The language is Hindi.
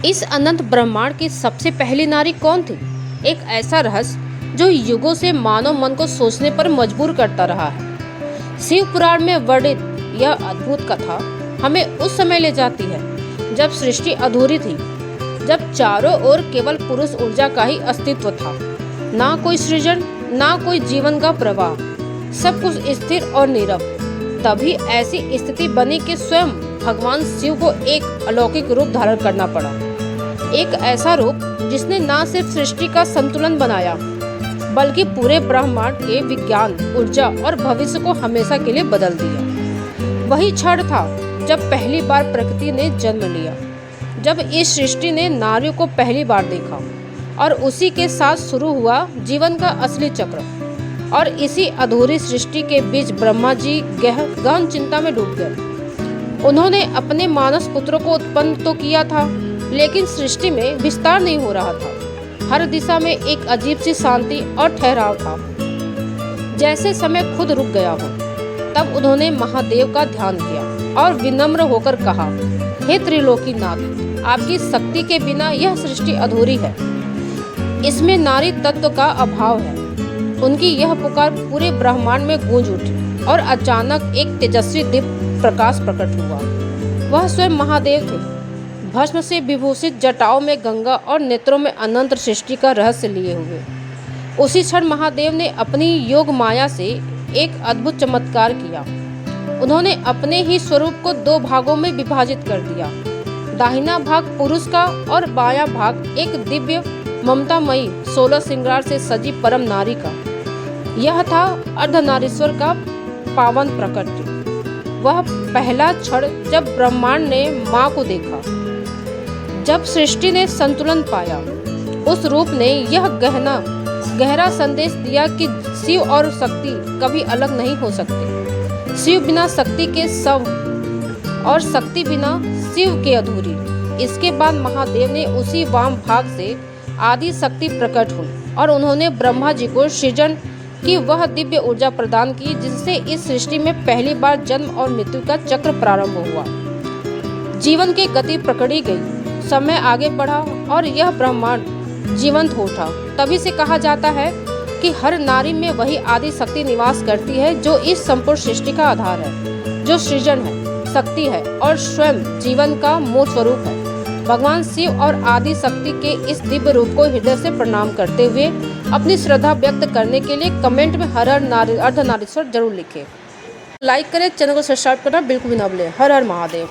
इस अनंत ब्रह्मांड की सबसे पहली नारी कौन थी? एक ऐसा रहस्य जो युगों से मानव मन को सोचने पर मजबूर करता रहा है। शिव पुराण में वर्णित यह अद्भुत कथा हमें उस समय ले जाती है जब सृष्टि अधूरी थी, जब चारों ओर केवल पुरुष ऊर्जा का ही अस्तित्व था। ना कोई सृजन, ना कोई जीवन का प्रवाह, सब कुछ स्थिर और नीरव। तभी ऐसी स्थिति बनी कि स्वयं भगवान शिव को एक अलौकिक रूप धारण करना पड़ा। एक ऐसा रूप जिसने न सिर्फ सृष्टि का संतुलन बनाया, बल्कि पूरे ब्रह्मांड के विज्ञान, ऊर्जा और भविष्य को हमेशा के लिए बदल दिया। वही क्षण था जब पहली बार प्रकृति ने जन्म लिया, जब इस सृष्टि ने नारियों को पहली बार देखा, और उसी के साथ शुरू हुआ जीवन का असली चक्र। और इसी अधूरी सृष्टि के बीच ब्रह्मा जी गहन चिंता में डूब गए। उन्होंने अपने मानस पुत्रों को उत्पन्न तो किया था, लेकिन सृष्टि में विस्तार नहीं हो रहा था। हर दिशा में एक अजीब सी शांति और ठहराव था, जैसे समय खुद रुक गया हो। तब उन्होंने महादेव का ध्यान किया और विनम्र होकर कहा, हे त्रिलोकीनाथ, आपकी शक्ति के बिना यह सृष्टि अधूरी है। इसमें नारी तत्व का अभाव है। उनकी यह पुकार पूरे ब्रह्मांड में गूंज उठी और अचानक एक तेजस्वी दिव्य प्रकाश प्रकट हुआ। वह स्वयं महादेव थे, भस्म से विभूषित, जटाओं में गंगा और नेत्रों में अनंत सृष्टि का रहस्य लिए हुए। उसी क्षण महादेव ने अपनी योग माया से एक अद्भुत चमत्कार किया। उन्होंने अपने ही स्वरूप को दो भागों में विभाजित कर दिया। दाहिना भाग पुरुष का और बायां भाग एक दिव्य ममतामयी 16 श्रृंगार से सजी परम नारी का। यह था अर्धनारीश्वर का पावन प्रकट। वह पहला क्षण जब ब्रह्मांड ने माँ को देखा, जब सृष्टि ने संतुलन पाया। उस रूप ने यह गहरा संदेश दिया कि शिव और शक्ति कभी अलग नहीं हो सकते। शिव बिना शक्ति के शव और शक्ति बिना शिव के अधूरी। इसके बाद महादेव ने उसी वाम भाग से आदि शक्ति प्रकट हुई और उन्होंने ब्रह्मा जी को सृजन की वह दिव्य ऊर्जा प्रदान की, जिससे इस सृष्टि में पहली बार जन्म और मृत्यु का चक्र प्रारंभ हुआ। जीवन की गति पकड़ी गई, समय आगे बढ़ा और यह ब्रह्मांड जीवंत हो उठा। तभी से कहा जाता है कि हर नारी में वही आदि शक्ति निवास करती है जो इस संपूर्ण सृष्टि का आधार है, जो सृजन है, शक्ति है और स्वयं जीवन का मूल स्वरूप है। भगवान शिव और आदि शक्ति के इस दिव्य रूप को हृदय से प्रणाम करते हुए अपनी श्रद्धा व्यक्त करने के लिए कमेंट में हर हर अर्धनारीश्वर जरूर लिखें। लाइक करें, चैनल को सब्सक्राइब करना बिल्कुल भी न भूलें। हर हर महादेव।